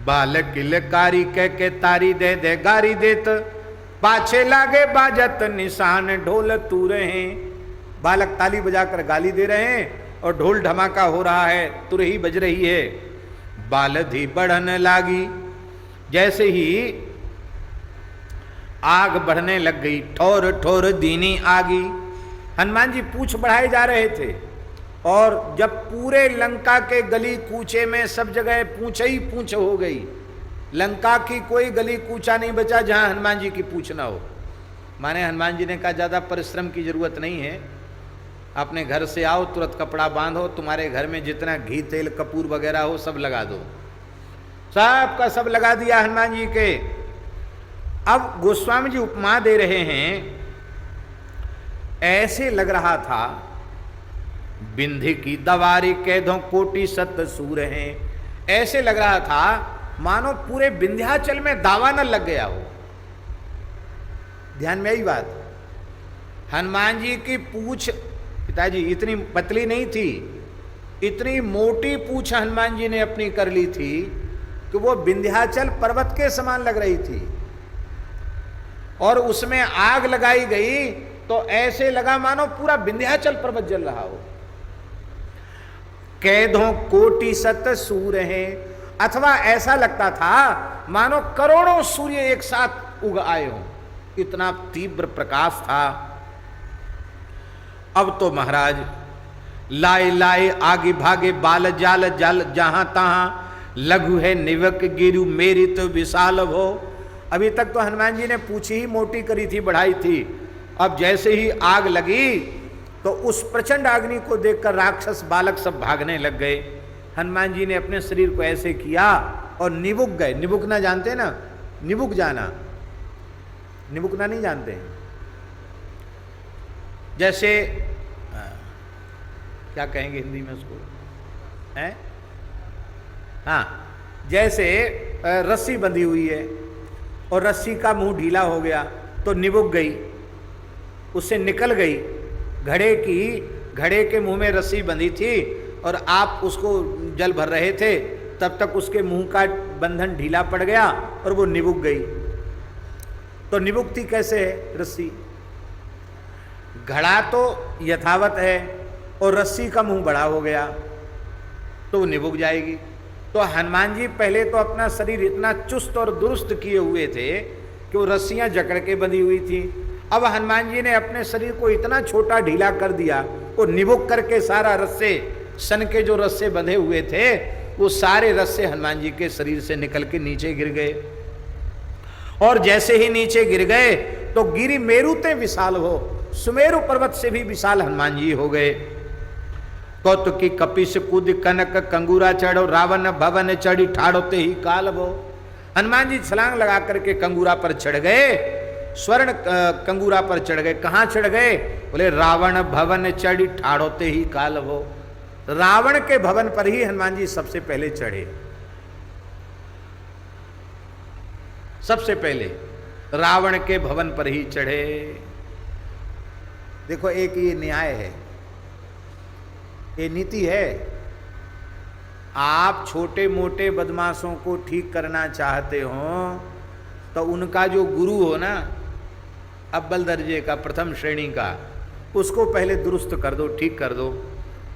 बालक किलकारी कह के तारी दे दे गारी देत, पाछे लागे बाजत निशान ढोल तू रहे। बालक ताली बजाकर गाली दे रहे हैं और ढोल धमाका हो रहा है, तुरही बज रही है। बालधी बढ़ने लागी, जैसे ही आग बढ़ने लग गई, ठोर ठोर दीनी आगी। हनुमान जी पूंछ बढ़ाए जा रहे थे और जब पूरे लंका के गली कूचे में सब जगह पूंछ ही पूंछ हो गई, लंका की कोई गली कूचा नहीं बचा जहां हनुमान जी की पूंछ ना हो। माने हनुमान जी ने कहा ज्यादा परिश्रम की जरूरत नहीं है, अपने घर से आओ, तुरंत कपड़ा बांधो, तुम्हारे घर में जितना घी तेल कपूर वगैरह हो सब लगा दो। सब का सब लगा दिया हनुमान जी के। अब गोस्वामी जी उपमा दे रहे हैं, ऐसे लग रहा था बिंधी की दवारी कैदों कोटि सत सूर हैं। ऐसे लग रहा था मानो पूरे विंध्याचल में दावा न लग गया हो। ध्यान में आई बात। हनुमान जी की पूंछ पिताजी इतनी पतली नहीं थी, इतनी मोटी पूंछ हनुमान जी ने अपनी कर ली थी कि वो विंध्याचल पर्वत के समान लग रही थी। और उसमें आग लगाई गई तो ऐसे लगा मानो पूरा विंध्याचल पर्वत जल रहा हो। कैदों कोटि सत सूर हैं, अथवा ऐसा लगता था मानो करोड़ों सूर्य एक साथ उग आए हों, इतना तीव्र प्रकाश था। अब तो महाराज लाए लाए आगे भागे बाल जाल जल जहां तहां, लघु है निवक गिरु मेरी तो विशाल हो। अभी तक तो हनुमान जी ने पूछी ही मोटी करी थी, बढ़ाई थी। अब जैसे ही आग लगी तो उस प्रचंड अग्नि को देखकर राक्षस बालक सब भागने लग गए। हनुमान जी ने अपने शरीर को ऐसे किया और निबुक गए। निबुकना जानते ना, निबुक जाना, निबुकना नहीं जानते हैं। जैसे क्या कहेंगे हिंदी में उसको, हैं? हाँ, जैसे रस्सी बंधी हुई है और रस्सी का मुंह ढीला हो गया तो निबुक गई, उससे निकल गई। घड़े के मुंह में रस्सी बंधी थी और आप उसको जल भर रहे थे, तब तक उसके मुंह का बंधन ढीला पड़ गया और वो निबुक गई। तो निबुकती कैसे है रस्सी? घड़ा तो यथावत है और रस्सी का मुंह बड़ा हो गया तो वो निबुक जाएगी। तो हनुमान जी पहले तो अपना शरीर इतना चुस्त और दुरुस्त किए हुए थे कि वो रस्सियां जकड़ के बंधी हुई थी। अब हनुमान जी ने अपने शरीर को इतना छोटा ढीला कर दिया, वो निबुक करके सारा रस्से, सन के जो रस्से बंधे हुए थे वो सारे रस्से हनुमान जी के शरीर से निकल के नीचे गिर गए। और जैसे ही नीचे गिर गए तो गिरी मेरुते विशाल हो, सुमेरु पर्वत से भी विशाल हनुमान जी हो गए। कौतुकी कपिस कूद कनक कंगूरा चढ़ो, रावण भवन चढ़ी ठाड़ोते ही काल वो। हनुमान जी छलांग लगा करके कंगूरा पर चढ़ गए, स्वर्ण कंगूरा पर चढ़ गए। कहाँ चढ़ गए? बोले रावण भवन चढ़ी ठाड़ोते ही काल वो। रावण के भवन पर ही हनुमान जी सबसे पहले चढ़े। सबसे पहले रावण के भवन पर ही चढ़े। देखो एक ये न्याय है, ये नीति है। आप छोटे मोटे बदमाशों को ठीक करना चाहते हो तो उनका जो गुरु हो ना, अव्वल दर्जे का, प्रथम श्रेणी का, उसको पहले दुरुस्त कर दो, ठीक कर दो।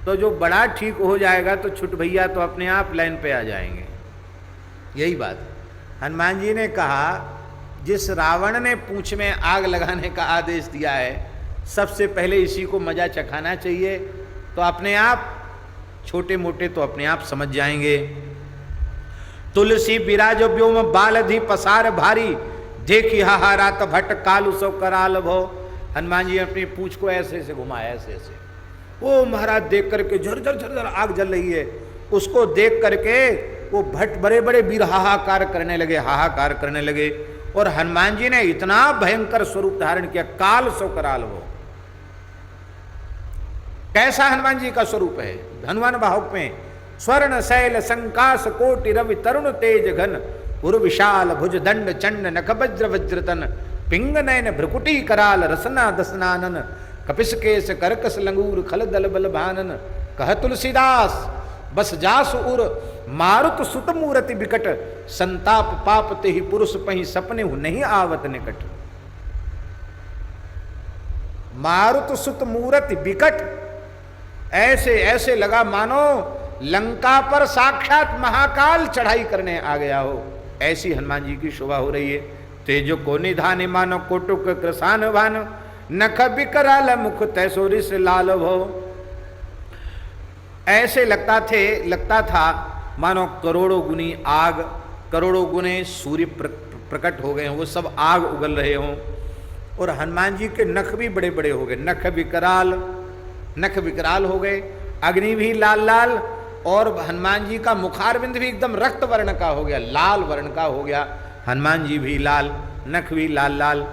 तो जो बड़ा ठीक हो जाएगा तो छुट भैया तो अपने आप लाइन पे आ जाएंगे। यही बात हनुमान जी ने कहा, जिस रावण ने पूंछ में आग लगाने का आदेश दिया है, सबसे पहले इसी को मजा चखाना चाहिए, तो अपने आप छोटे मोटे तो अपने आप समझ जाएंगे। तुलसी बिराजो व्योम बालधि पसार भारी, देखी हाहारात भट्ट कालु सो कराल भो। हनुमान जी अपनी पूंछ को ऐसे ऐसे घुमाया, ऐसे ऐसे। वो महाराज देख करके झरझर झरझर आग जल रही है, उसको देख करके वो भट्ट बड़े बड़े वीर हाहाकार करने लगे, हाहाकार करने लगे। और हनुमान जी ने इतना भयंकर स्वरूप धारण किया, काल सो कराल भो। कैसा हनुमान जी का स्वरूप है? हनुमान बाहुक में स्वर्ण शैल संकाश कोटि रवि तरुण तेज घन, उर विशाल भुज दंड चंड नख वज्र वज्रतन, पिंग नयन भ्रुकुटी कराल रसना दसनानन, कपिस केश करकस लंगूर खल दल बल भानन। कह तुलसीदास बस जास उर मारुत सुत मूर्ति विकट, संताप पाप ते ही पुरुष पही सपने हु नहीं आवत निकट। मारुत सुत मूर्ति विकट, ऐसे ऐसे लगा मानो लंका पर साक्षात महाकाल चढ़ाई करने आ गया हो, ऐसी हनुमान जी की शोभा हो रही है। तेजो को निधाने मानो कोटुक कृसान भान, नख बिकराल मुख तैसो रिस लाल भो। ऐसे लगता था मानो करोड़ों गुनी आग, करोड़ों गुने सूर्य प्रकट हो गए हों, वो सब आग उगल रहे हों, और हनुमान जी के नख भी बड़े बड़े हो गए, नख विकराल हो गए, अग्नि भी लाल लाल, और हनुमान जी का मुखारविंद भी एकदम रक्त वर्ण का हो गया, लाल वर्ण का हो गया, हनुमान जी भी लाल, नख भी लाल लाल।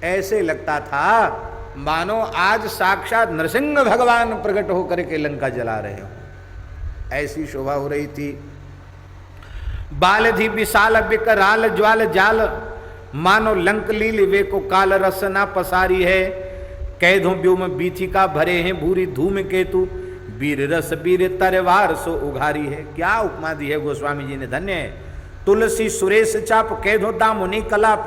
ऐसे लगता था मानो आज साक्षात नरसिंह भगवान प्रकट होकर के लंका जला रहे हो, ऐसी शोभा हो रही थी। बालधि विशाल विकराल ज्वाल जाल, मानो लंक लील वे को काल रसना पसारी है। कैदों व्योम बीथिका भरे हैं भूरी धूम केतु, वीर रस वीर तरवार सो उघारी है। क्या उपमा दी है गोस्वामी जी ने, धन्य है। तुलसी सुरेश चाप कैदो दामुनि कलाप,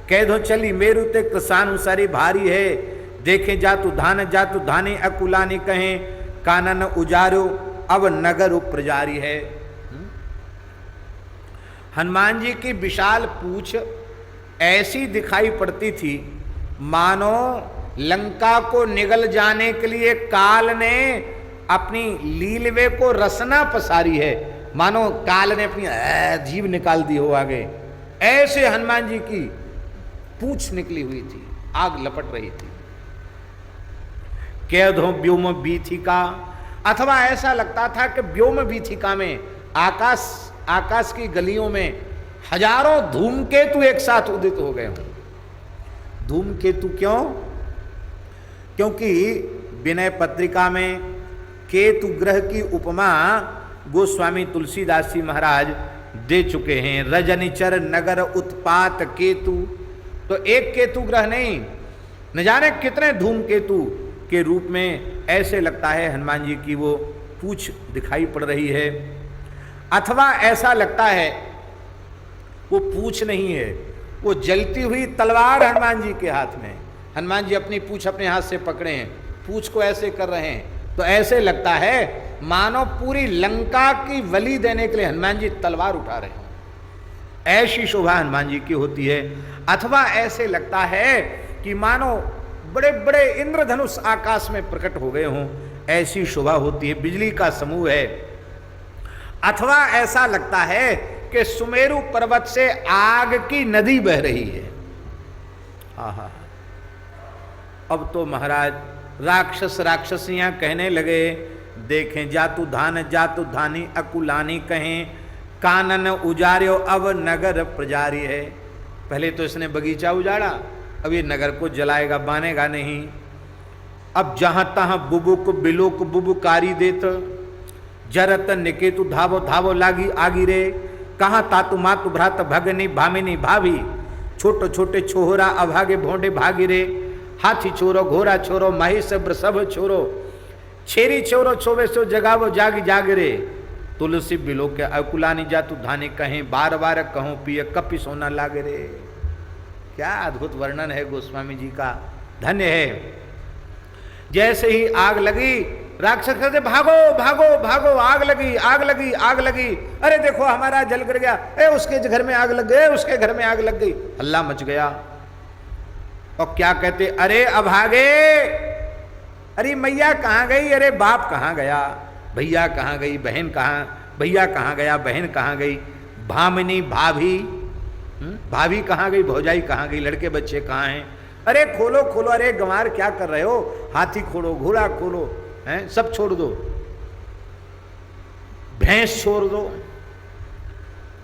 कैदो चली मेरु ते कृसानु सारी भारी है। देखे जातु धाने अकुलानी कहें, कानन उजारो अब नगर उपजारी है। हनुमान जी की विशाल पूंछ ऐसी दिखाई पड़ती थी मानो लंका को निगल जाने के लिए काल ने अपनी लीलवे को रसना पसारी है, मानो काल ने अपनी जीभ निकाल दी हो आगे, ऐसे हनुमान जी की पूंछ निकली हुई थी, आग लपट रही थी। कैदो व्योम बीथिका, अथवा ऐसा लगता था कि व्योम बीथिका में आकाश की गलियों में हजारों धूमकेतु एक साथ उदित हो गए हों। धूमकेतु क्यों? क्योंकि विनय पत्रिका में केतु ग्रह की उपमा गोस्वामी तुलसीदास जी महाराज दे चुके हैं। रजनिचर नगर उत्पात केतु, तो एक केतु ग्रह नहीं, न जाने कितने धूमकेतु के रूप में ऐसे लगता है हनुमान जी की वो पूंछ दिखाई पड़ रही है। अथवा ऐसा लगता है वो पूंछ नहीं है, वो जलती हुई तलवार हनुमान जी के हाथ में। हनुमान जी अपनी पूंछ अपने हाथ से पकड़े हैं, पूंछ को ऐसे कर रहे हैं, तो ऐसे लगता है मानो पूरी लंका की बलि देने के लिए हनुमान जी तलवार उठा रहे हों, ऐसी शोभा हनुमान जी की होती है। अथवा ऐसे लगता है कि मानो बड़े बड़े इंद्रधनुष आकाश में प्रकट हो गए हों, ऐसी शोभा होती है, बिजली का समूह है। अथवा ऐसा लगता है कि सुमेरु पर्वत से आग की नदी बह रही है। आहा, अब तो महाराज राक्षसियां कहने लगे, देखें जातु धानी अकुलानी कहें, कानन उजार्यो अब नगर प्रजारी है। पहले तो इसने बगीचा उजाड़ा, अब ये नगर को जलाएगा, बानेगा नहीं। अब जहां तहां बुबुक बिलोक बुबुकारी देत, जरत निकेतु धावो धावो लागी आगी रे। कहाँ तातु मातु भ्रात भगनी भामिनी भाभी, छोटे छोटे छोहरा अभागे भोंडे भागी रे। हाथी छोरो घोड़ा छोरो महिष सब छोरो, छेरी छोरो छोवे सो जगावो जागी जाग रे। तुलसी बिलो के अकुलानी जातु धानी कहें, बार बार कहूँ पिय कपि सोना लागे रे। क्या अद्भुत वर्णन है गोस्वामी जी का, धन्य है। जैसे ही आग लगी, राक्षस कहते भागो भागो भागो, आग लगी आग लगी आग लगी, अरे देखो हमारा जल गिर गया, उसके घर में आग लग गई, उसके घर में आग लग गई, हल्ला मच गया। और क्या कहते, अरे अभागे, अरे मैया कहाँ गई, अरे बाप कहाँ गया, भैया कहाँ गई, बहन कहाँ, भैया कहाँ गया, बहन कहाँ गई, भामिनी भाभी, भाभी कहाँ गई, भौजाई कहाँ गई, लड़के बच्चे कहाँ हैं, अरे खोलो खोलो, अरे गंवार क्या कर रहे हो, हाथी खोलो घोड़ा खोलो, हैं सब छोड़ दो, भैंस छोड़ दो,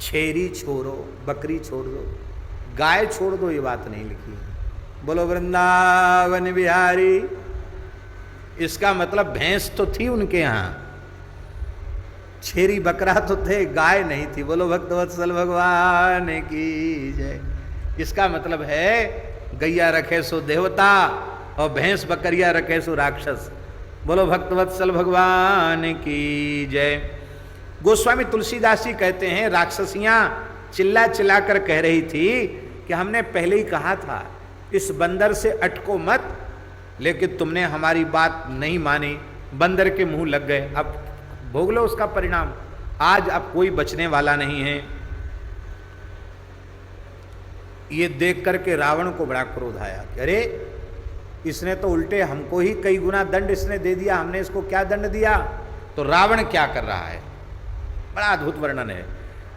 छेरी छोड़ो, बकरी छोड़ दो, गाय छोड़ दो, ये बात नहीं लिखी। बोलो वृंदावन बिहारी। इसका मतलब भैंस तो थी उनके यहाँ, छेरी बकरा तो थे, गाय नहीं थी। बोलो भक्तवत्सल भगवान की जय। इसका मतलब है गैया रखे सो देवता और भैंस बकरिया रखे सो राक्षस। बोलो भक्तवत्सल भगवान की जय। गोस्वामी तुलसीदास जी कहते हैं राक्षसियां चिल्ला चिल्ला कर कह रही थी कि हमने पहले ही कहा था इस बंदर से अटको मत, लेकिन तुमने हमारी बात नहीं मानी, बंदर के मुंह लग गए, अब भोग लो उसका परिणाम, आज अब कोई बचने वाला नहीं है। ये देख करके रावण को बड़ा क्रोध आया कि अरे इसने तो उल्टे हमको ही कई गुना दंड इसने दे दिया, हमने इसको क्या दंड दिया। तो रावण क्या कर रहा है, बड़ा अद्भुत वर्णन है।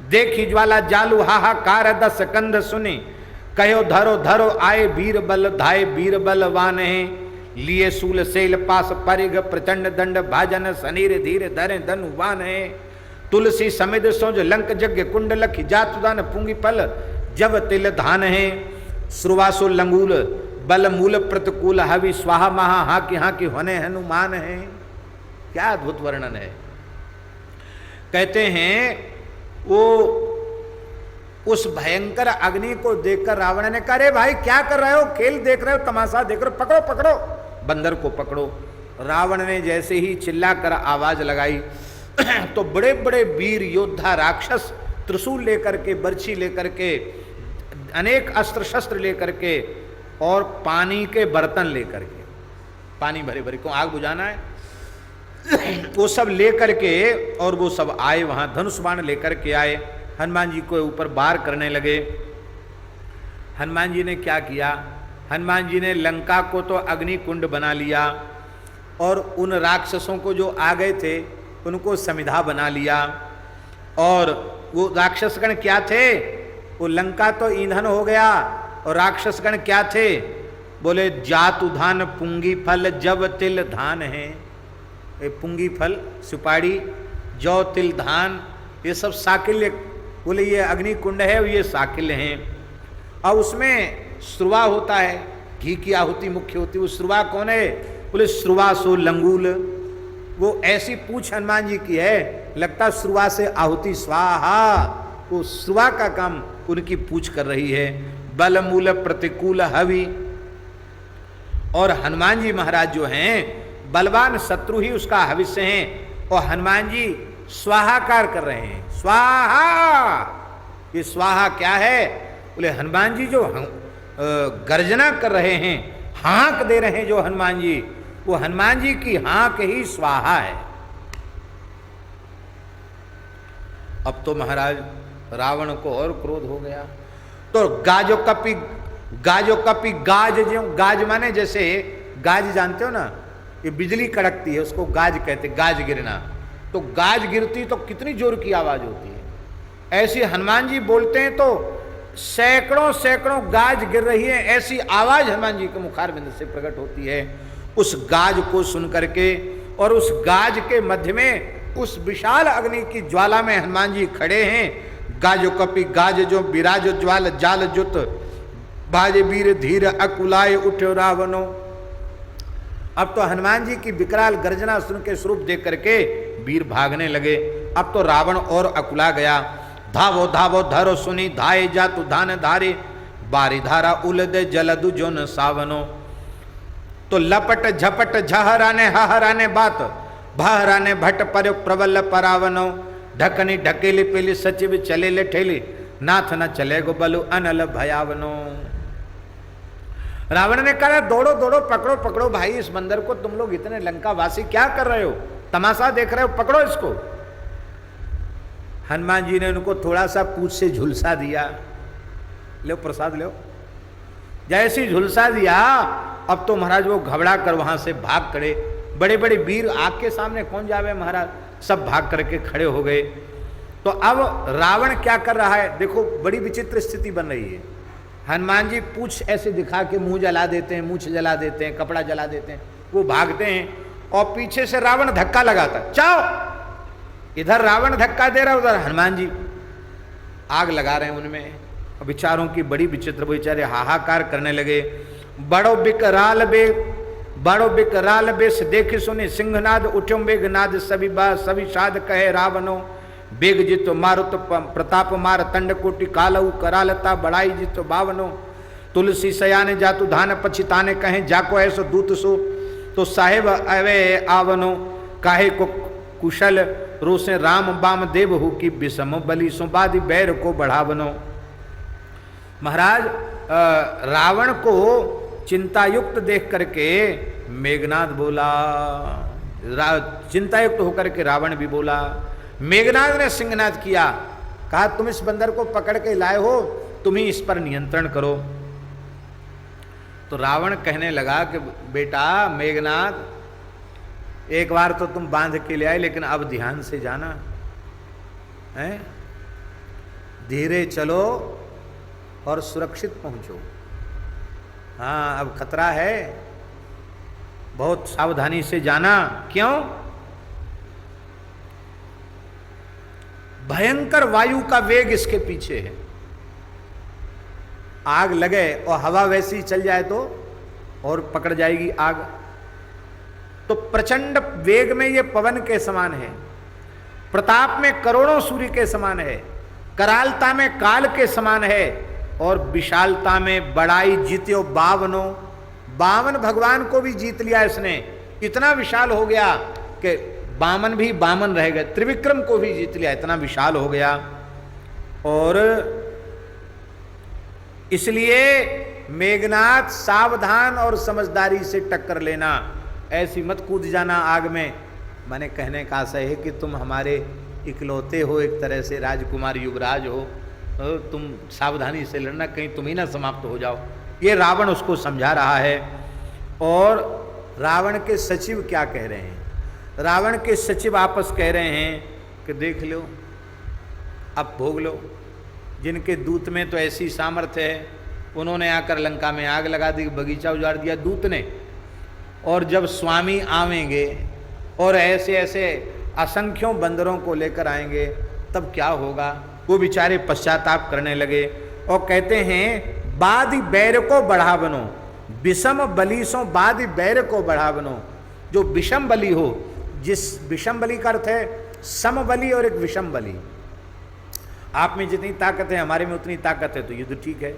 देखी ज्वाला जालू हाहाकार 10 कंध सुनी, कहो धरो धरो आए वीर बल धाये वीर बलवान है, लिए सूल सेल पास परिग प्रचंड दंड भाजन सनीर धीर धरे धनुवान है, तुलसी समिद सोज लंक यज्ञ कुंड लखी जातुदान पुंगी फल जब तिल धान है, श्रुवासो लंगूल बल मूल प्रतिकूल हवि स्वाहा महा हाकी होने हनुमान है। क्या अद्भुत वर्णन है। कहते हैं वो उस भयंकर अग्नि को देखकर रावण ने कहा, अरे भाई क्या कर रहे हो, खेल देख रहे हो, तमाशा देख रहे हो, पकड़ो पकड़ो बंदर को पकड़ो। रावण ने जैसे ही चिल्ला कर आवाज लगाई तो बड़े बड़े वीर योद्धा राक्षस त्रिशूल लेकर के, बर्छी लेकर के, अनेक अस्त्र शस्त्र लेकर के और पानी के बर्तन लेकर के, पानी भरे भरे को आग बुझाना है वो सब लेकर के, और वो सब आए वहां, धनुष बाण लेकर के आए, हनुमान जी को ऊपर वार करने लगे। हनुमान जी ने क्या किया, हनुमान जी ने लंका को तो अग्नि कुंड बना लिया और उन राक्षसों को जो आ गए थे उनको समिधा बना लिया। और वो राक्षसगण क्या थे, वो लंका तो ईंधन हो गया, और राक्षसगण क्या थे, बोले जातु धान पुंगी फल जब तिल धान है। पुंगी फल सुपारी, जौ तिल धान, ये सब साकिल्य, बोले ये अग्नि कुंड है, ये साकिल्य हैं। और उसमें श्रुवा होता है, घी की आहुति मुख्य होती है। वो श्रुवा कौन है, बोले श्रुवासो लंगूल। वो ऐसी पूछ हनुमान जी की है, लगता श्रुवा से आहुति स्वाहा, वो श्रुवा का काम उनकी पूछ कर रही है। बल मूल प्रतिकूल हवि, और हनुमान जी महाराज जो हैं बलवान शत्रु ही उसका हविष्य हैं, और हनुमान जी स्वाहाकार कर रहे हैं। स्वाहा, ये स्वाहा क्या है, बोले हनुमान जी जो गर्जना कर रहे हैं, हाँक दे रहे हैं जो हनुमान जी, वो हनुमान जी की हाँक ही स्वाहा है। अब तो महाराज रावण को और क्रोध हो गया। तो गाजो कपी गाज, जो गाज माने जैसे गाज जानते हो ना, ये बिजली कड़कती है उसको गाज कहते, गाज गिरना। तो गाज गिरती तो कितनी जोर की आवाज होती है। ऐसी हनुमान जी बोलते हैं तो सैकड़ों सैकड़ों गाज गिर रही है, ऐसी आवाज हनुमान जी के मुखारबिंद से प्रकट होती है। उस गाज को सुन करके, और उस गाज के मध्य में उस विशाल अग्नि की ज्वाला में हनुमान जी खड़े हैं। गाजो कपि गाज जो विराज ज्वाल जाल जुत, बाज वीर धीर अकुलाय उठो रावणो। अब तो हनुमान जी की विकराल गर्जना सुन के स्वरूप देख करके वीर भागने लगे। अब तो रावण और अकुला गया। धावो धावो धरो सुनी धाये जातु धान धारे, बारी धारा उलद जलदु जो न सावनो। तो लपट झपट झहराने हहराने बात, बहराने भट पर प्रबल परावनो। ढकनी ढकेली पेली सचिव चले ले ठेली, नाथ न चले गो बलु अनल भयावनो। रावण ने कहा दौड़ो दौड़ो, पकड़ो पकड़ो भाई इस बंदर को, तुम लोग इतने लंका वासी क्या कर रहे हो, तमाशा देख रहे हो, पकड़ो इसको। हनुमान जी ने उनको थोड़ा सा पूंछ से झुलसा दिया, लो प्रसाद लो। जैसी झुलसा दिया, अब तो महाराज वो घबरा कर वहां से भाग खड़े। बड़े बड़े वीर आग के सामने कौन जावे महाराज, सब भाग करके खड़े हो गए। तो अब रावण क्या कर रहा है, देखो बड़ी विचित्र स्थिति बन रही है। हनुमान जी पूछ ऐसे दिखा के मुंह जला देते हैं, मूंछ जला देते हैं, कपड़ा जला देते हैं, वो भागते हैं, और पीछे से रावण धक्का लगाता, चाओ। इधर रावण धक्का दे रहा, उधर हनुमान जी आग लगा रहे हैं उनमें। विचारों की बड़ी विचित्र, बेचारे हाहाकार करने लगे। बड़ो बिकराल बेस देख सुने सिंहनाद, उठ्यो मेघनाद सभी साध कहे रावणो। बेग जितो मारुत प्रताप मार तंड कोटि कालऊ, करालता बड़ाई जितो बावनो। तुलसी सयाने जातु धान पछिताने कहे, जाको ऐसो दूत सो, तो साहेब अवे आवनो। काहे को कुशल रोसे राम बाम देव हो कि विषम बलि सुबादि बैर को बढ़ावनो। महाराज रावण को चिंतायुक्त देख करके मेघनाद बोला, चिंतायुक्त होकर के रावण भी बोला। मेघनाद ने सिंहनाद किया, कहा तुम इस बंदर को पकड़ के लाए हो, तुम ही इस पर नियंत्रण करो। तो रावण कहने लगा कि बेटा मेघनाद, एक बार तो तुम बांध के ले आए, लेकिन अब ध्यान से जाना है, धीरे चलो और सुरक्षित पहुंचो। हाँ अब खतरा है, बहुत सावधानी से जाना। क्यों? भयंकर वायु का वेग इसके पीछे है। आग लगे और हवा वैसी चल जाए तो और पकड़ जाएगी आग। तो प्रचंड वेग में ये पवन के समान है, प्रताप में करोड़ों सूर्य के समान है, करालता में काल के समान है, और विशालता में बड़ाई जीत्यो बावनो। 52 भगवान को भी जीत लिया इसने, इतना विशाल हो गया कि बामन भी बामन रह गए, त्रिविक्रम को भी जीत लिया, इतना विशाल हो गया। और इसलिए मेघनाथ सावधान और समझदारी से टक्कर लेना, ऐसी मत कूद जाना आग में। मैंने कहने का आशय है कि तुम हमारे इकलौते हो, एक तरह से राजकुमार युवराज हो, तुम सावधानी से लड़ना, कहीं तुम ही ना समाप्त हो जाओ। ये रावण उसको समझा रहा है। और रावण के सचिव क्या कह रहे हैं? रावण के सचिव आपस कह रहे हैं कि देख लो, अब भोग लो। जिनके दूत में तो ऐसी सामर्थ्य है, उन्होंने आकर लंका में आग लगा दी, बगीचा उजाड़ दिया दूत ने। और जब स्वामी आवेंगे और ऐसे ऐसे असंख्यों बंदरों को लेकर आएंगे, तब क्या होगा? वो बेचारे पश्चाताप करने लगे और कहते हैं बादि बैर को बढ़ा बनो, विषम बलि सो बादि बैर को बढ़ा बनो। जो विषम बलि हो, जिस विषम बलि का अर्थ है सम बलि और एक विषम बलि। आप में जितनी ताकत है हमारे में उतनी ताकत है तो युद्ध ठीक है,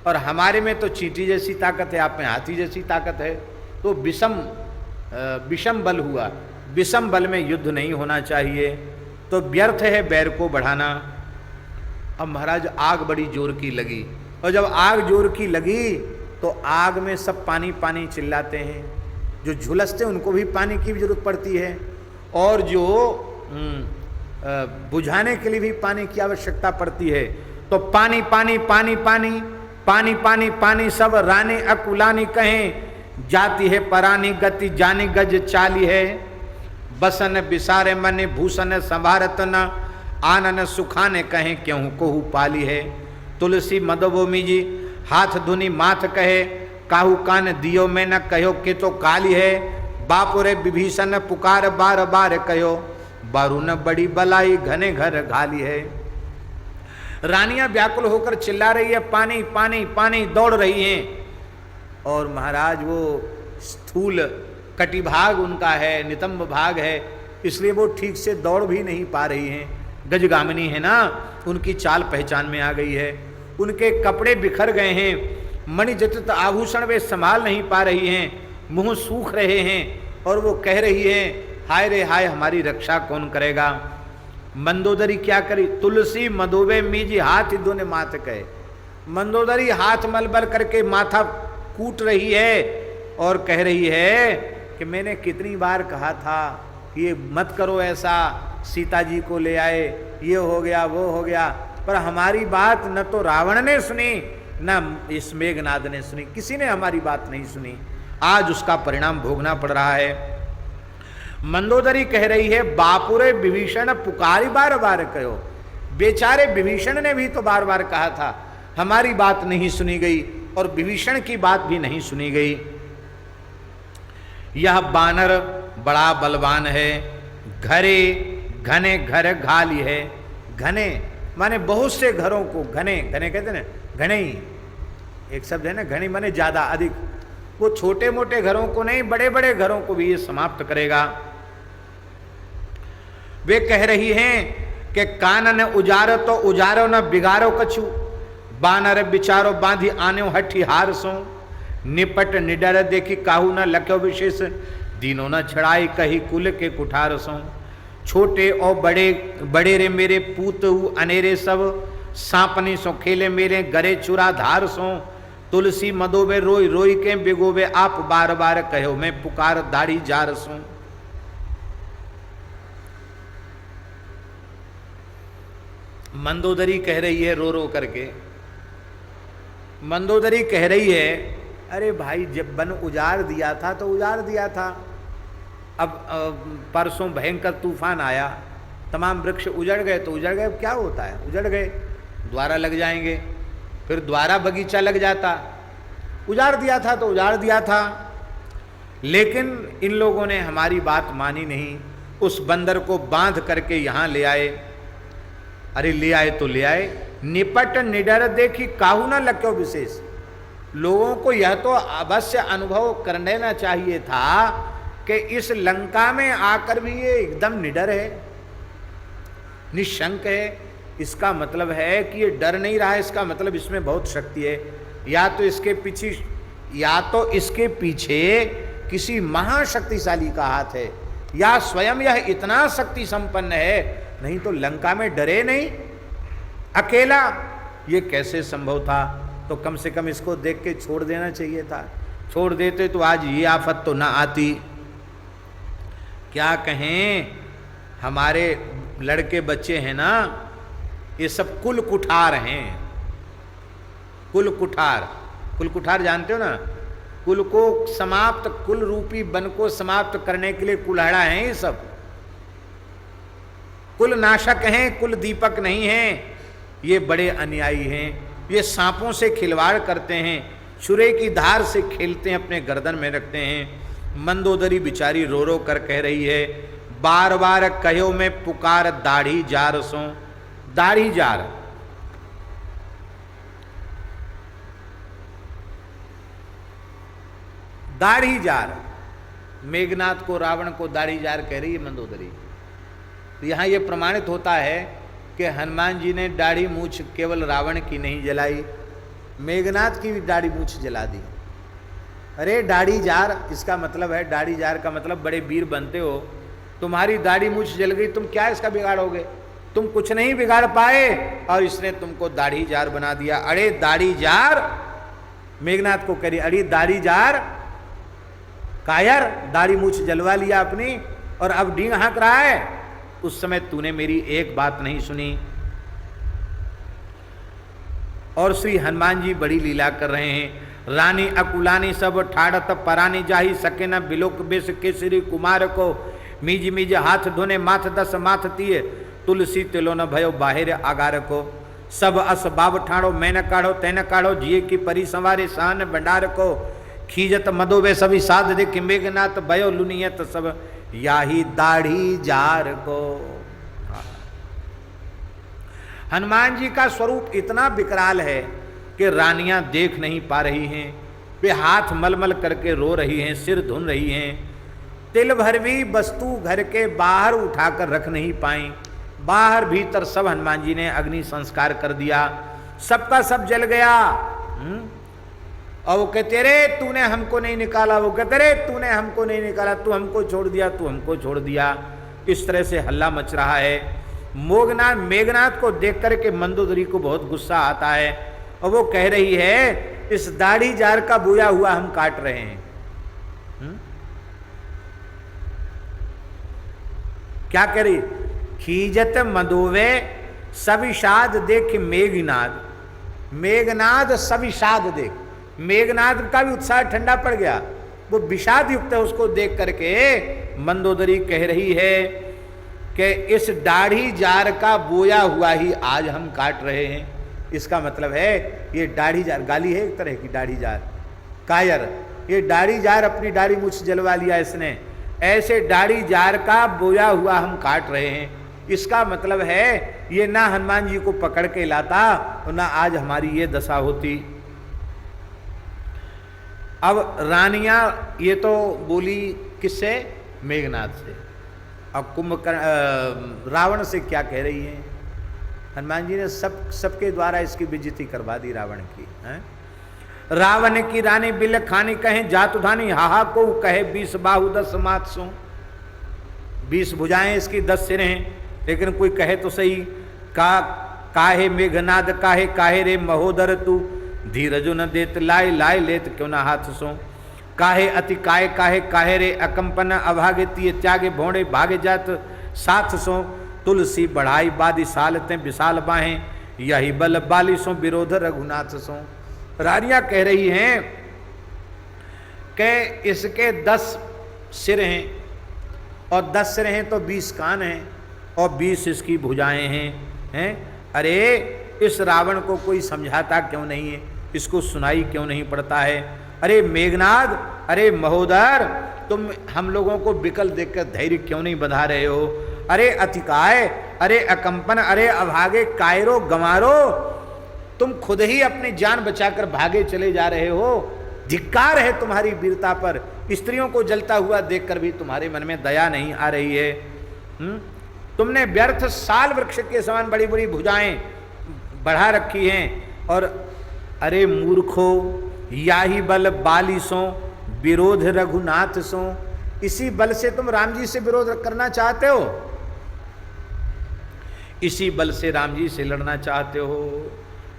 और हमारे में तो चींटी जैसी ताकत है, आप में हाथी जैसी ताकत है, तो विषम बल हुआ। विषम बल में युद्ध नहीं होना चाहिए, तो व्यर्थ है बैर को बढ़ाना। अब महाराज आग बड़ी जोर की लगी, और जब आग जोर की लगी तो आग में सब पानी पानी चिल्लाते हैं। जो झुलसते उनको भी पानी की भी जरूरत पड़ती है, और जो बुझाने के लिए भी पानी की आवश्यकता पड़ती है। तो पानी पानी पानी पानी पानी पानी पानी सब रानी अकुलानी कहें, जाती है परानी गति जानी गज चाली है। बसन बिसारे मन भूषण संभारत न, आनन सुखाने कहें क्यों कोहू पाली है। तुलसी मदबोमी जी हाथ धुनी माथ कहे, काहू कान दियो में न कहो के तो काली है। बापुरे विभीषण पुकार बार बार कहो, बारून बड़ी बलाई घने घर घाली है। रानियां व्याकुल होकर चिल्ला रही है, पानी पानी पानी दौड़ रही हैं। और महाराज वो स्थूल कटिभाग उनका है, नितंब भाग है, इसलिए वो ठीक से दौड़ भी नहीं पा रही हैं। गजगामिनी है ना, उनकी चाल पहचान में आ गई है। उनके कपड़े बिखर गए हैं, मणिजटित आभूषण वे संभाल नहीं पा रही हैं, मुंह सूख रहे हैं, और वो कह रही हैं हाय रे हाय, हमारी रक्षा कौन करेगा। मंदोदरी क्या करी? तुलसी मदोबे मीजी हाथ दोने माथ कहे। मंदोदरी हाथ मलबल करके माथा कूट रही है और कह रही है कि मैंने कितनी बार कहा था ये मत करो ऐसा, सीता जी को ले आए, ये हो गया वो हो गया, पर हमारी बात न तो रावण ने सुनी न इस मेघनाद ने सुनी, किसी ने हमारी बात नहीं सुनी। आज उसका परिणाम भोगना पड़ रहा है। मंदोदरी कह रही है बापुरे विभीषण पुकारी बार बार कहो। बेचारे विभीषण ने भी तो बार बार कहा था, हमारी बात नहीं सुनी गई और विभीषण की बात भी नहीं सुनी गई। यह बानर बड़ा बलवान है, घरे घने घर घाली है। घने माने बहुत से घरों को, घने घने कहते ना, घने ही एक शब्द है ना, घने माने ज्यादा अधिक। वो छोटे मोटे घरों को नहीं, बड़े बड़े घरों को भी ये समाप्त करेगा। वे कह रही हैं कि कानन उजारो तो उजारो न बिगारो कछु, बानर बिचारो बांधी आने हठी हार सो। निपट निडर देखी काहू न लख्यो विशेष, दीनों न छड़ाई कही कुल के कुठार सो। छोटे और बड़े बड़े रे मेरे पूत अनेरे सब, सांपनी सो खेले मेरे गरे चुरा धार सो, तुलसी मदोबे रोई रोई के बिगोबे आप बार बार कहो मैं पुकार दाढ़ी जार सो। मंदोदरी कह रही है रो रो करके, मंदोदरी कह रही है अरे भाई जब वन उजाड़ दिया था तो उजाड़ दिया था, अब परसों भयंकर तूफान आया, तमाम वृक्ष उजड़ गए तो उजड़ गए, क्या होता है उजड़ गए, दोबारा लग जाएंगे, फिर दोबारा बगीचा लग जाता, उजाड़ दिया था तो उजाड़ दिया था। लेकिन इन लोगों ने हमारी बात मानी नहीं, उस बंदर को बांध करके यहाँ ले आए। अरे ले आए तो ले आए, निपट निडर देखी काहू ना लक्यो विशेष। लोगों को यह तो अवश्य अनुभव कर लेना चाहिए था कि इस लंका में आकर भी ये एकदम निडर है, निशंक है। इसका मतलब है कि ये डर नहीं रहा है, इसका मतलब इसमें बहुत शक्ति है। या तो इसके पीछे किसी महाशक्तिशाली का हाथ है, या स्वयं यह इतना शक्ति संपन्न है, नहीं तो लंका में डरे नहीं, अकेला ये कैसे संभव था। तो कम से कम इसको देख के छोड़ देना चाहिए था, छोड़ देते तो आज ये आफत तो ना आती। क्या कहें, हमारे लड़के बच्चे हैं ना, ये सब कुल कुठार हैं। कुल कुठार, कुल कुठार जानते हो ना, कुल को समाप्त, कुल रूपी वन को समाप्त करने के लिए कुल्हाड़ा हैं ये सब। कुल नाशक हैं, कुल दीपक नहीं हैं। ये बड़े अन्यायी हैं, ये सांपों से खिलवाड़ करते हैं, छुरे की धार से खेलते हैं, अपने गर्दन में रखते हैं। मंदोदरी बिचारी रो रो कर कह रही है बार बार कहो मैं पुकार दाढ़ी जार सो। दाढ़ी जार, दाढ़ी जार, मेघनाथ को रावण को दाढ़ी जार कह रही है मंदोदरी। तो यहाँ ये प्रमाणित होता है कि हनुमान जी ने दाढ़ी मूछ केवल रावण की नहीं जलाई, मेघनाथ की भी दाढ़ी मूछ जला दी। अरे दाढ़ी जार, इसका मतलब है, दाढ़ी जार का मतलब बड़े वीर बनते हो, तुम्हारी दाढ़ी मूछ जल गई, तुम क्या इसका बिगाड़ोगे, तुम कुछ नहीं बिगाड़ पाए और इसने तुमको दाढ़ी जार बना दिया। अरे दाढ़ी जार, मेघनाथ को कह रही, अरे दाढ़ी जार कायर, दाढ़ी मूछ जलवा लिया अपनी और अब डींग हाँक रहा है। उस समय तूने मेरी एक बात नहीं सुनी। और श्री हनुमान जी बड़ी लीला कर रहे हैं। रानी अकुलानी सब ठाड़त परानी जाही, सके न बिलोक बेस केसरी कुमार को, मीज मीज हाथ धोने माथ दस माथ तिये, तुलसी तिलो न भयो बाहिर आगार को। सब अस बाब ठाड़ो मैं न काढ़ो तै न काढ़ो, जिये की परी संवारे सहन भंडार को। खीजत मदोबे सभी साध देख, मेघनाथ भयो लुनियत सब याही दाढ़ी जार को। हनुमान जी का स्वरूप इतना विकराल है कि रानियां देख नहीं पा रही हैं, वे हाथ मलमल करके रो रही हैं, सिर धुन रही हैं, तिल भर भी वस्तु घर के बाहर उठाकर रख नहीं पाई। बाहर भीतर सब हनुमान जी ने अग्नि संस्कार कर दिया, सबका सब जल गया। और वो कहते रे तूने हमको नहीं निकाला, वो कहते रे तूने हमको नहीं निकाला, तू हमको छोड़ दिया, तू हमको छोड़ दिया। इस तरह से हल्ला मच रहा है। मेघनाथ को देख करके मंदोदरी को बहुत गुस्सा आता है और वो कह रही है इस दाढ़ी जार का बोया हुआ हम काट रहे हैं। क्या कह रही, खीजत मदोवे सविषाद देख मेघनाद, मेघनाद सविषाद देख, मेघनाद का भी उत्साह ठंडा पड़ गया, वो विषाद युक्त है। उसको देख करके मंदोदरी कह रही है कि इस दाढ़ी जार का बोया हुआ ही आज हम काट रहे हैं। इसका मतलब है ये दाढ़ी जार, गाली है एक तरह की, दाढ़ी जार कायर, ये दाढ़ी जार अपनी दाढ़ी मुझ जलवा लिया इसने, ऐसे दाढ़ी जार का बोया हुआ हम काट रहे हैं। इसका मतलब है ये ना हनुमान जी को पकड़ के लाता और ना आज हमारी ये दशा होती। अब रानियां ये तो बोली किससे, मेघनाथ से। अब रावण से क्या कह रही हैं, हनुमान जी ने सबके द्वारा इसकी बेइज्जती करवा दी रावण की। रावण की रानी बिल खानी कहे जातु धानी, हाहा को कहे 20 बाहु 10 मात सो। 20 भुजाएं इसकी, 10 सिर हैं। लेकिन कोई कहे तो सही, काहे मेघनाद काहे काहे रे महोदर तू, धीरजो न देत लाए लाए लेत क्यों ना हाथ सो, काहे अति काहे काहे काहे रे अकंपन अभागे तिये त्यागे भोंडे भागे जात साथ सो, तुलसी बढ़ाई बादी सालते विशाल बाहें, यही बल बाली सो विरोध रघुनाथ सो। रानियां कह रही हैं कि इसके 10 सिर हैं, और 10 सिर हैं तो 20 कान हैं, और 20 इसकी भुजाएं हैं। अरे इस रावण को कोई समझाता क्यों नहीं है, इसको सुनाई क्यों नहीं पड़ता है। अरे मेघनाद, अरे महोदर, तुम हम लोगों को विकल देखकर धैर्य क्यों नहीं बंधा रहे हो। अरे अतिकाय, अरे अकंपन, अरे अभागे कायरो गंवारो, तुम खुद ही अपनी जान बचाकर भागे चले जा रहे हो। धिक्कार है तुम्हारी वीरता पर, स्त्रियों को जलता हुआ देखकर भी तुम्हारे मन में दया नहीं आ रही है। तुमने व्यर्थ साल वृक्ष के समान बड़ी बड़ी भुजाएं बढ़ा रखी हैं, और अरे मूर्खो, याही बल बालिसों विरोध रघुनाथ सो, इसी बल से तुम राम जी से विरोध करना चाहते हो, इसी बल से राम जी से लड़ना चाहते हो।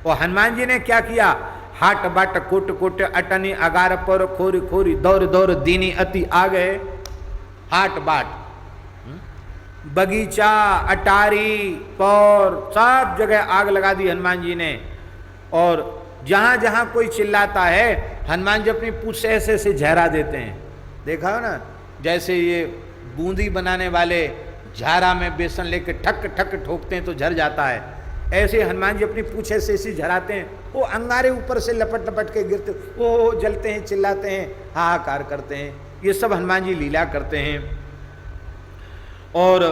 और हनुमान जी ने क्या किया, हाट बाट कुट कुट अटनी अगार पर खोरी खोरी दौर दौर दीनी अति आ गए। हाट बाट, बगीचा, अटारी, पौर, सब जगह आग लगा दी हनुमान जी ने। और जहां जहां कोई चिल्लाता है, हनुमान जी अपनी पूंछ से ऐसे ऐसे झहरा देते हैं। देखा हो ना, जैसे ये बूंदी बनाने वाले झारा में बेसन लेके ठक ठक ठोकते हैं तो झर जाता है, ऐसे हनुमान जी अपनी पूंछ से ऐसे झराते हैं। वो अंगारे ऊपर से लपट लपट के गिरते, वो जलते हैं, चिल्लाते हैं, हाहाकार करते हैं। ये सब हनुमान जी लीला करते हैं। और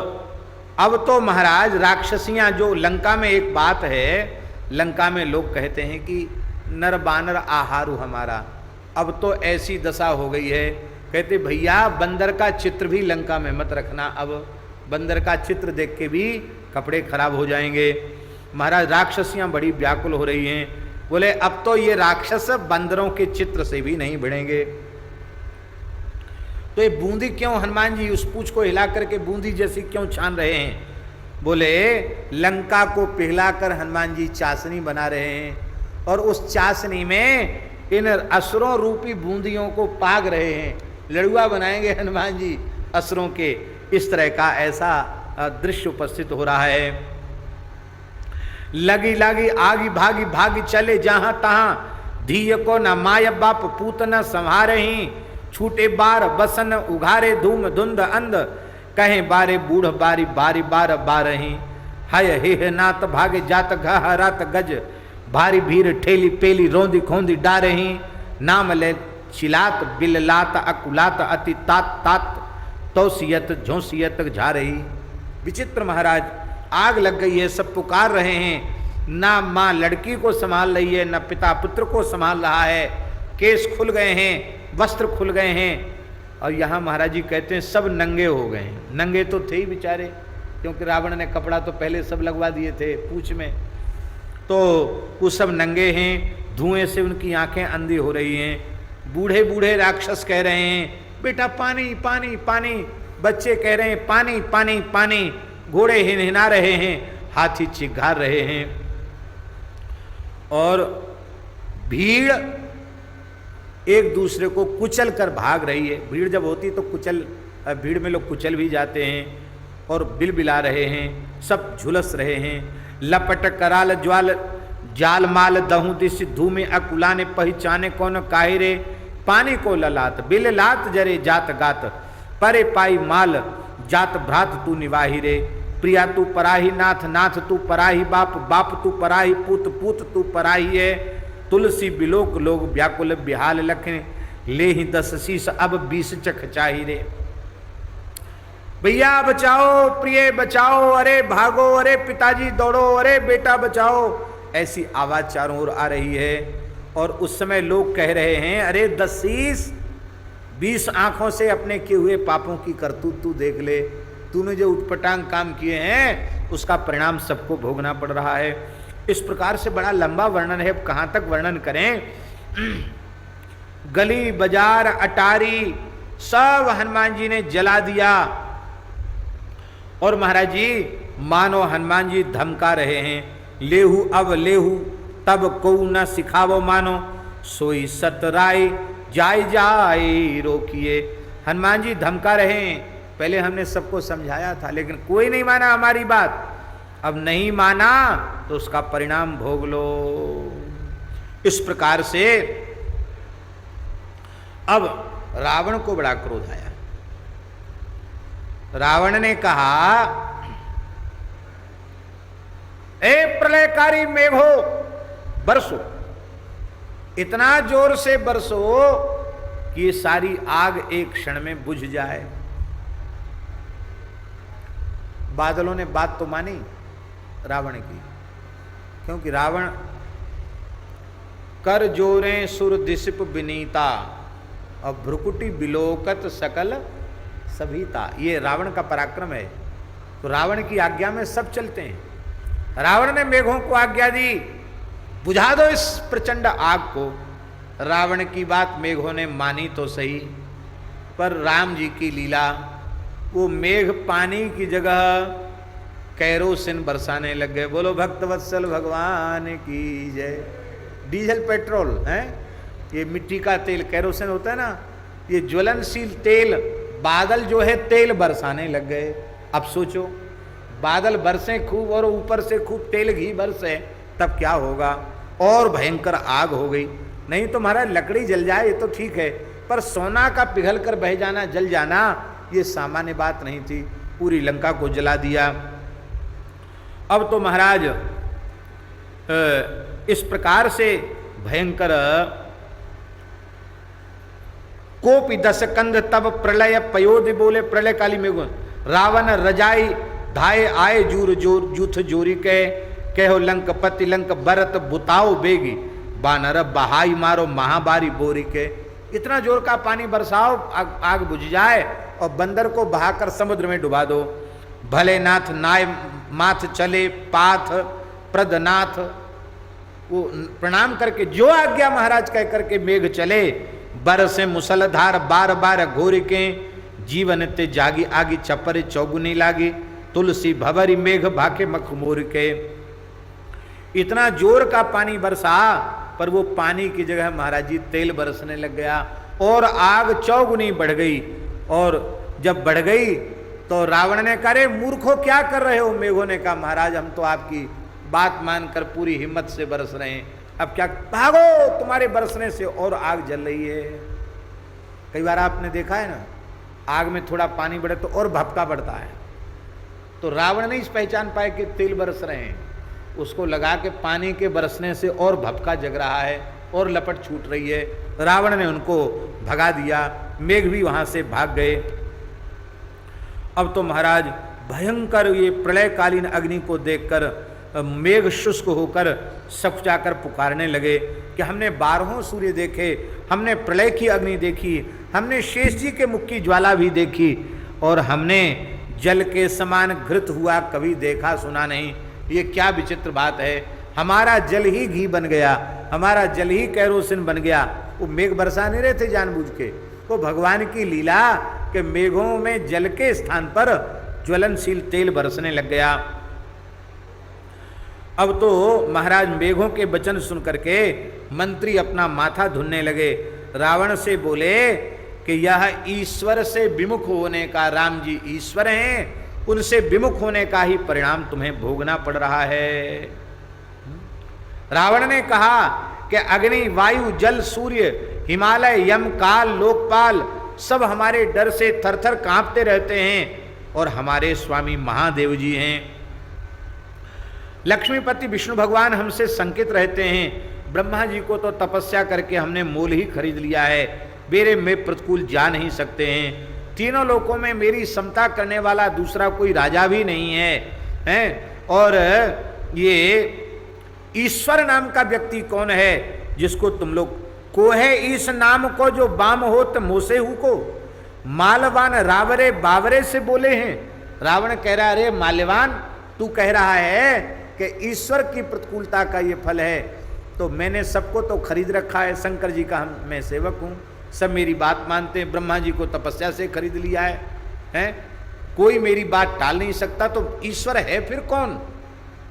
अब तो महाराज राक्षसियां, जो लंका में एक बात है, लंका में लोग कहते हैं कि नर बानर आहारू हमारा, अब तो ऐसी दशा हो गई है। कहते भैया बंदर का चित्र भी लंका में मत रखना, अब बंदर का चित्र देख के भी कपड़े खराब हो जाएंगे। महाराज राक्षसियां बड़ी व्याकुल हो रही हैं। बोले अब तो ये राक्षस बंदरों के चित्र से भी नहीं भिड़ेंगे। तो ये बूंदी क्यों हनुमान जी उस पूंछ को हिला करके बूंदी जैसी क्यों छान रहे हैं। बोले लंका को पिघलाकर हनुमान जी चाशनी बना रहे हैं, और उस चाशनी में इन असुरों रूपी बूंदियों को पाग रहे हैं। लड़ुआ बनाएंगे हनुमान जी असुरों के। इस तरह का ऐसा दृश्य उपस्थित हो रहा है। लगी लगी आगी भागी भागी चले जहां तहां, धीय को न माय बाप पूत न संहारही, छूटे बार बसन उघारे धूम धुंध अंध, कहे बारे बूढ़ बारी बारी बार बारही, हय हे नात भागे जात घह रात गज, भारी भीर ठेली पेली रोंदी खोंदी डारही, नाम ले चिलात बिललात अकुलात अति तात तात, तोसियत झोंसियत जा रही। विचित्र महाराज, आग लग गई है, सब पुकार रहे हैं। ना माँ लड़की को संभाल रही है, ना पिता पुत्र को संभाल रहा है। केस खुल गए हैं, वस्त्र खुल गए हैं, और यहाँ महाराज जी कहते हैं सब नंगे हो गए हैं। नंगे तो थे ही बेचारे, क्योंकि रावण ने कपड़ा तो पहले सब लगवा दिए थे पूंछ में, तो वो सब नंगे हैं। धुएं से उनकी आंखें अंधी हो रही हैं। बूढ़े बूढ़े राक्षस कह रहे हैं बेटा पानी पानी पानी, बच्चे कह रहे हैं पानी पानी पानी, घोड़े हिनहिना रहे हैं, हाथी चिघार रहे हैं, और भीड़ एक दूसरे को कुचल कर भाग रही है। भीड़ जब होती तो भीड़ में लोग कुचल भी जाते हैं, और बिलबिला रहे हैं, सब झुलस रहे हैं। लपट कराल ज्वाल जाल माल दहू दिश धूमे अकुलाने पहचाने कौन काहिरे, पानी को ललात बिल लात जरे जात गात, परे पाई माल जात भ्रात तू निवाही रे, प्रिया तू पराही नाथ नाथ तू पराही बाप बाप तू पराही पूत पूत तू पराही है, तुलसी बिलोक लोग व्याकुल बिहाल लखें, ले ही 10 शीश अब 20 चख चाही रे। भैया बचाओ, प्रिय बचाओ, अरे भागो, अरे पिताजी दौड़ो, अरे बेटा बचाओ, ऐसी आवाज चारों ओर आ रही है। और उस समय लोग कह रहे हैं अरे 10 शीश, 20 आंखों से अपने किए हुए पापों की करतूत तू देख ले, तूने जो उटपटांग काम किए हैं उसका परिणाम सबको भोगना पड़ रहा है। इस प्रकार से बड़ा लंबा वर्णन है, अब कहाँ तक वर्णन करें। गली बाजार अटारी सब हनुमान जी ने जला दिया, और महाराज जी मानो हनुमान जी धमका रहे हैं, लेहू अब लेहू तब को न सिखावो मानो, सोई सतराय जाय जाय रोकिए। हनुमान जी धमका रहे हैं, पहले हमने सबको समझाया था लेकिन कोई नहीं माना हमारी बात, अब नहीं माना तो उसका परिणाम भोग लो। इस प्रकार से अब रावण को बड़ा क्रोध आया। रावण ने कहा, ए प्रलयकारी मेघो बरसो, इतना जोर से बरसो कि ये सारी आग एक क्षण में बुझ जाए। बादलों ने बात तो मानी रावण की, क्योंकि रावण कर जोरे सुर दिसिप विनीता और भ्रुकुटी बिलोकत सकल सभीता, ये रावण का पराक्रम है। तो रावण की आज्ञा में सब चलते हैं। रावण ने मेघों को आज्ञा दी, बुझा दो इस प्रचंड आग को। रावण की बात मेघों ने मानी तो सही, पर राम जी की लीला, वो मेघ पानी की जगह कैरोसिन बरसाने लग गए। बोलो भक्तवत्सल भगवान की जय। डीजल पेट्रोल है, ये मिट्टी का तेल कैरोसिन होता है ना, ये ज्वलनशील तेल, बादल जो है तेल बरसाने लग गए। अब सोचो बादल बरसे खूब और ऊपर से खूब तेल घी बरसे, तब क्या होगा। और भयंकर आग हो गई। नहीं तो महाराज लकड़ी जल जाए ये तो ठीक है, पर सोना का पिघल कर बह जाना, जल जाना, ये सामान्य बात नहीं थी। पूरी लंका को जला दिया। अब तो महाराज इस प्रकार से भयंकर कोपि दस कंध तब प्रलय पयोधि, बोले प्रलय काली में रावण रजाई धाये आए जूर जोर जूथ जोरी कहो लंक पति लंक बरत बुताओ बेगी, बानर बहाई मारो महाबारी बोरी के। इतना जोर का पानी बरसाओ आग बुझ जाए और बंदर को बहाकर समुद्र में डुबा दो। भले नाथ नाय माथ चले पाथ प्रदनाथ, वो प्रणाम करके जो आज्ञा महाराज कह करके मेघ चले। बरसे मुसलधार बार बार घोर के, जीवन ते जागी आगी चपर चौगुनी लागी, तुलसी भवरी मेघ भाके मखमोर के। इतना जोर का पानी बरसा, पर वो पानी की जगह महाराज जी तेल बरसने लग गया और आग चौगुनी बढ़ गई। और जब बढ़ गई तो रावण ने कहा, रे मूर्खों क्या कर रहे हो। मेघों ने कहा, महाराज हम तो आपकी बात मानकर पूरी हिम्मत से बरस रहे हैं, अब क्या, भागो, तुम्हारे बरसने से और आग जल रही है। कई बार आपने देखा है ना, आग में थोड़ा पानी बढ़े तो और भपका बढ़ता है। तो रावण नहीं पहचान पाए कि तेल बरस रहे हैं, उसको लगा के पानी के बरसने से और भपका जग रहा है और लपट छूट रही है। रावण ने उनको भगा दिया, मेघ भी वहां से भाग गए। अब तो महाराज भयंकर ये प्रलयकालीन अग्नि को देखकर मेघ शुष्क होकर सब जाकर पुकारने लगे कि हमने 12 सूर्य देखे, हमने प्रलय की अग्नि देखी, हमने शेष जी के मुख की ज्वाला भी देखी, और हमने जल के समान घृत हुआ कभी देखा सुना नहीं। ये क्या विचित्र बात है, हमारा जल ही घी बन गया, हमारा जल ही कैरोसिन बन गया। वो मेघ बरसा नहीं रहे थे जानबूझ के, वो भगवान की लीला कि मेघों में जल के स्थान पर ज्वलनशील तेल बरसने लग गया। अब तो महाराज मेघों के वचन सुन करके मंत्री अपना माथा धुनने लगे। रावण से बोले कि यह ईश्वर से विमुख होने का, राम जी ईश्वर हैं, उनसे विमुख होने का ही परिणाम तुम्हें भोगना पड़ रहा है। रावण ने कहा कि अग्नि वायु जल सूर्य हिमालय यम काल लोकपाल सब हमारे डर से थरथर कांपते रहते हैं, और हमारे स्वामी महादेव जी हैं। लक्ष्मीपति विष्णु भगवान हमसे संकित रहते हैं। ब्रह्मा जी को तो तपस्या करके हमने मोल ही खरीद लिया है, मेरे में प्रतिकूल जा नहीं सकते हैं। तीनों लोकों में मेरी समता करने वाला दूसरा कोई राजा भी नहीं है। और ये ईश्वर नाम का व्यक्ति कौन है जिसको तुम लोग को है, इस नाम को जो बाम होत मोसे हु को, मालवान रावरे बावरे से बोले हैं। रावण कह रहा है, अरे माल्यवान तू कह रहा है कि ईश्वर की प्रतिकूलता का ये फल है, तो मैंने सबको तो खरीद रखा है, शंकर जी का मैं सेवक हूँ, सब मेरी बात मानते हैं, ब्रह्मा जी को तपस्या से खरीद लिया है। कोई मेरी बात टाल नहीं सकता, तो ईश्वर है फिर कौन?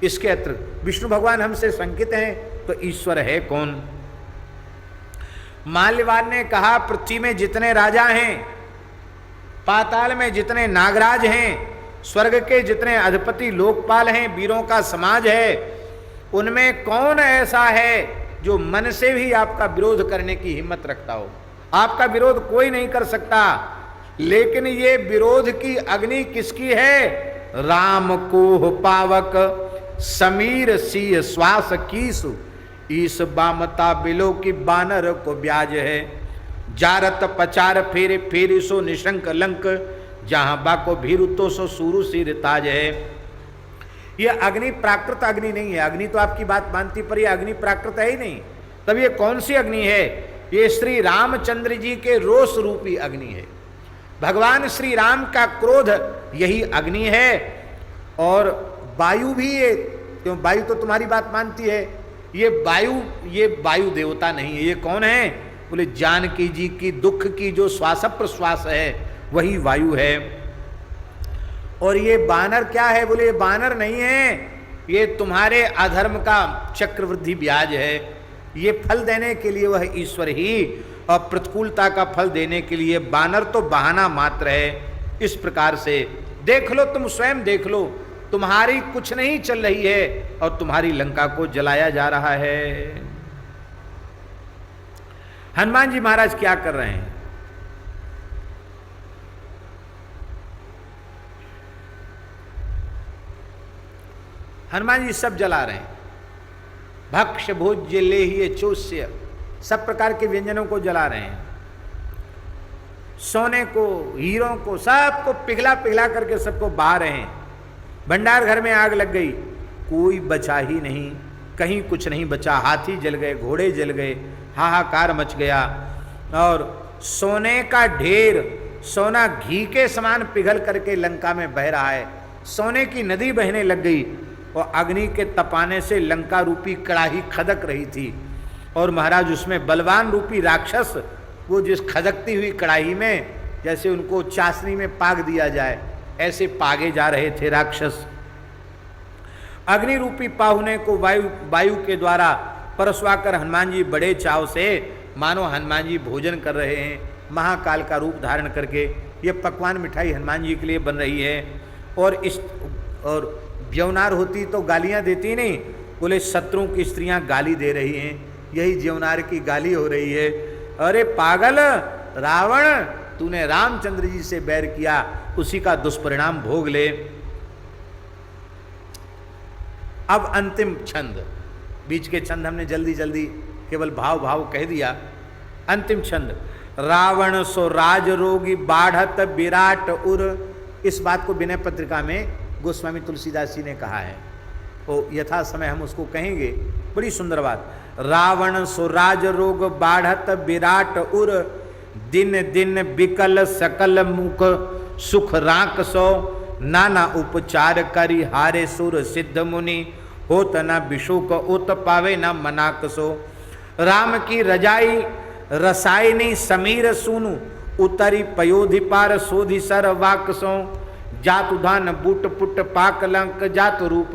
इसके अतिरिक्त विष्णु भगवान हमसे शंकित हैं, तो ईश्वर है कौन? माल्यवान ने कहा, पृथ्वी में जितने राजा हैं, पाताल में जितने नागराज हैं, स्वर्ग के जितने अधिपति लोकपाल हैं, वीरों का समाज है, उनमें कौन ऐसा है जो मन से भी आपका विरोध करने की हिम्मत रखता हो? आपका विरोध कोई नहीं कर सकता, लेकिन ये विरोध की अग्नि किसकी है? राम को पावक समीर सी श्वास कीसु, ईस बामता बिलो की बानर को ब्याज है, जारत पचार फेरे फेरी सो निशंक लंक, जहां बाको भीरुतो सो सूरु सिर ताज है। ये अग्नि प्राकृत अग्नि नहीं है। अग्नि तो आपकी बात मानती, पर ये अग्नि प्राकृत है ही नहीं। तब ये कौन सी अग्नि है? ये श्री रामचंद्र जी के रोष रूपी अग्नि है। भगवान श्री राम का क्रोध यही अग्नि है। और वायु भी ये, क्यों वायु तो तुम्हारी बात मानती है, ये वायु देवता नहीं है। ये कौन है? बोले जानकी जी की दुख की जो श्वास प्रश्वास है वही वायु है। और ये बानर क्या है? बोले ये बानर नहीं है, ये तुम्हारे अधर्म का चक्रवृद्धि ब्याज है। ये फल देने के लिए वह ईश्वर ही, और प्रतिकूलता का फल देने के लिए बानर तो बहाना मात्र है। इस प्रकार से देख लो, तुम स्वयं देख लो, तुम्हारी कुछ नहीं चल रही है और तुम्हारी लंका को जलाया जा रहा है। हनुमान जी महाराज क्या कर रहे हैं? हनुमान जी सब जला रहे हैं। भक्ष भोज्य लेह्य चोष्य, सब प्रकार के व्यंजनों को जला रहे हैं। सोने को, हीरों को, सबको पिघला पिघला करके सबको बहा रहे हैं। भंडार घर में आग लग गई, कोई बचा ही नहीं, कहीं कुछ नहीं बचा। हाथी जल गए, घोड़े जल गए, हाहाकार मच गया। और सोने का ढेर, सोना घी के समान पिघल करके लंका में बह रहा है। सोने की नदी बहने लग गई और अग्नि के तपाने से लंका रूपी कड़ाही खदक रही थी। और महाराज उसमें बलवान रूपी राक्षस, वो जिस खदकती हुई कड़ाही में जैसे उनको चाशनी में पाग दिया जाए, ऐसे पागे जा रहे थे राक्षस। अग्नि रूपी पाहुने को वायु के द्वारा परसवाकर हनुमान जी बड़े चाव से, मानो हनुमान जी भोजन कर रहे हैं, महाकाल का रूप धारण करके। ये पकवान मिठाई हनुमान जी के लिए बन रही है। और ज्यवनार होती तो गालियां देती नहीं, बोले शत्रुओं की स्त्रियां गाली दे रही हैं, यही ज्यवनार की गाली हो रही है। अरे पागल रावण, तूने रामचंद्र जी से बैर किया, उसी का दुष्परिणाम भोग ले। अब अंतिम छंद, बीच के छंद हमने जल्दी जल्दी केवल भाव कह दिया। अंतिम छंद, रावण सो राज रोगी बाढ़त विराट उर। इस बात को विनय पत्रिका में गोस्वामी तुलसीदास जी ने कहा है, तो यथा समय हम उसको कहेंगे। बड़ी सुंदर बात। रावण सो राज रोग बाढ़त विराट उर, दिन दिन विकल सकल मुख सुख राख सो, नाना उपचार करी हारे सुर सिद्ध मुनि, होत न विशोक उत पावे न मनाक सो। राम की रजाई रसायनी समीर सुनु, उतरी पयोधि पार सोधि सर वाक सो, जातु धान बूट पुट पाक लंक, जातु रूप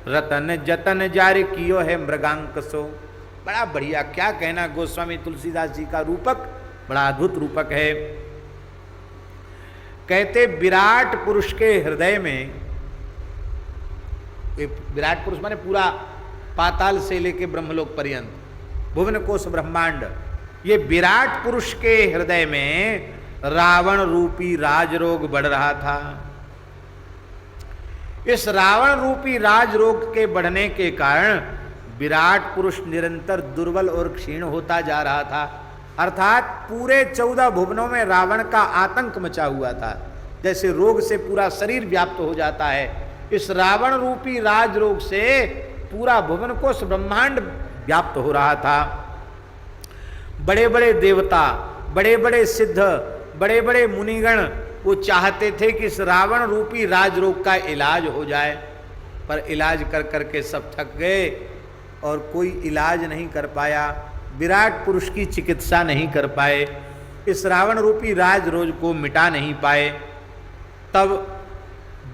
रतन जतन जारी कियो है मृगांक सो। बड़ा बढ़िया, क्या कहना गोस्वामी तुलसीदास जी का रूपक, बड़ा अद्भुत रूपक है। कहते विराट पुरुष के हृदय में, विराट पुरुष माने पूरा पाताल से लेके ब्रह्मलोक पर्यंत, भुवन कोश ब्रह्मांड, ये विराट पुरुष के हृदय में रावण रूपी राजरोग बढ़ रहा था। इस रावण रूपी राजरोग के बढ़ने के कारण विराट पुरुष निरंतर दुर्बल और क्षीण होता जा रहा था। अर्थात पूरे 14 भुवनों में रावण का आतंक मचा हुआ था, जैसे रोग से पूरा शरीर व्याप्त हो जाता है। इस रावण रूपी राजरोग से पूरा भुवन कोश ब्रह्मांड व्याप्त हो रहा था। बड़े बड़े देवता, बड़े बड़े सिद्ध, बड़े बड़े मुनिगण वो चाहते थे कि इस रावण रूपी राजरोग का इलाज हो जाए, पर इलाज कर करके सब थक गए और कोई इलाज नहीं कर पाया। विराट पुरुष की चिकित्सा नहीं कर पाए, इस रावण रूपी राजरोग को मिटा नहीं पाए। तब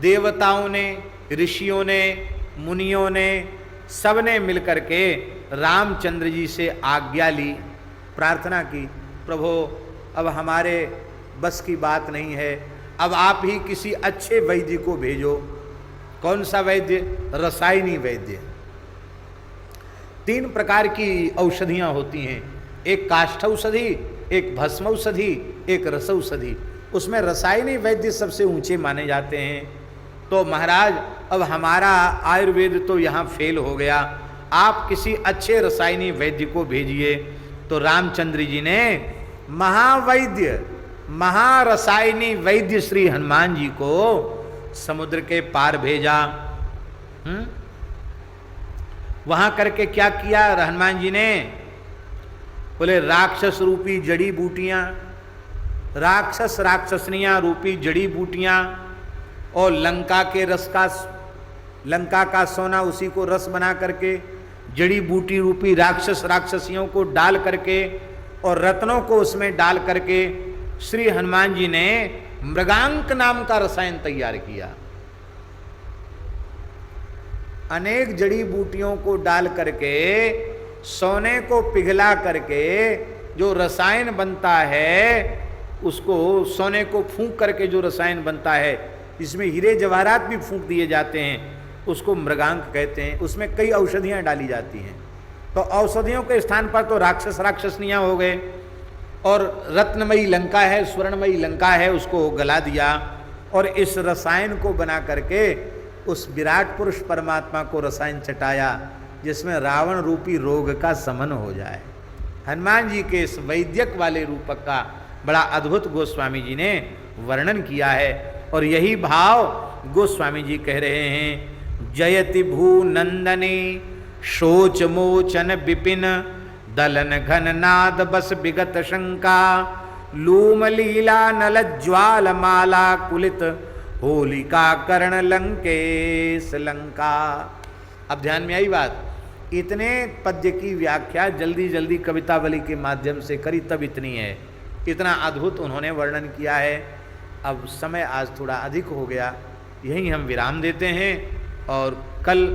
देवताओं ने, ऋषियों ने, मुनियों ने, सबने मिलकर के रामचंद्र जी से आज्ञा ली, प्रार्थना की, प्रभु अब हमारे बस की बात नहीं है, अब आप ही किसी अच्छे वैद्य को भेजो। कौन सा वैद्य? रसायनी वैद्य। 3 प्रकार की औषधियां होती हैं, एक काष्ठ औषधि, एक भस्म औषधि, एक रस औषधि। उसमें रसायनी वैद्य सबसे ऊंचे माने जाते हैं। तो महाराज अब हमारा आयुर्वेद तो यहाँ फेल हो गया, आप किसी अच्छे रसायनी वैद्य को भेजिए। तो रामचंद्र जी ने महावैद्य, महारसायनी वैद्य श्री हनुमान जी को समुद्र के पार भेजा। वहां करके क्या किया हनुमान जी ने? बोले राक्षस रूपी जड़ी बूटियां, राक्षस राक्षसनियां रूपी जड़ी बूटियां और लंका के रस का, लंका का सोना उसी को रस बना करके, जड़ी बूटी रूपी राक्षस राक्षसियों को डाल करके और रत्नों को उसमें डाल करके श्री हनुमान जी ने मृगांक नाम का रसायन तैयार किया। अनेक जड़ी बूटियों को डाल करके, सोने को पिघला करके जो रसायन बनता है, उसको सोने को फूंक करके जो रसायन बनता है, इसमें हीरे जवाहरात भी फूंक दिए जाते हैं, उसको मृगांक कहते हैं। उसमें कई औषधियां डाली जाती हैं। तो औषधियों के स्थान पर तो राक्षस राक्षसनियां हो गए, और रत्नमयी लंका है, स्वर्णमयी लंका है, उसको गला दिया और इस रसायन को बना करके उस विराट पुरुष परमात्मा को रसायन चटाया, जिसमें रावण रूपी रोग का शमन हो जाए। हनुमान जी के इस वैद्यक वाले रूपक का बड़ा अद्भुत गोस्वामी जी ने वर्णन किया है। और यही भाव गोस्वामी जी कह रहे हैं, जयति भू नंदनी शोच मोचन विपिन दलन घन नाद बस विगत शंका लूम लीला नल ज्वाल माला कुलित होलिका कर्ण लंकेश लंका। अब ध्यान में आई बात, इतने पद्य की व्याख्या जल्दी जल्दी कवितावली के माध्यम से करी तब इतनी है, इतना अद्भुत उन्होंने वर्णन किया है। अब समय आज थोड़ा अधिक हो गया, यहीं हम विराम देते हैं और कल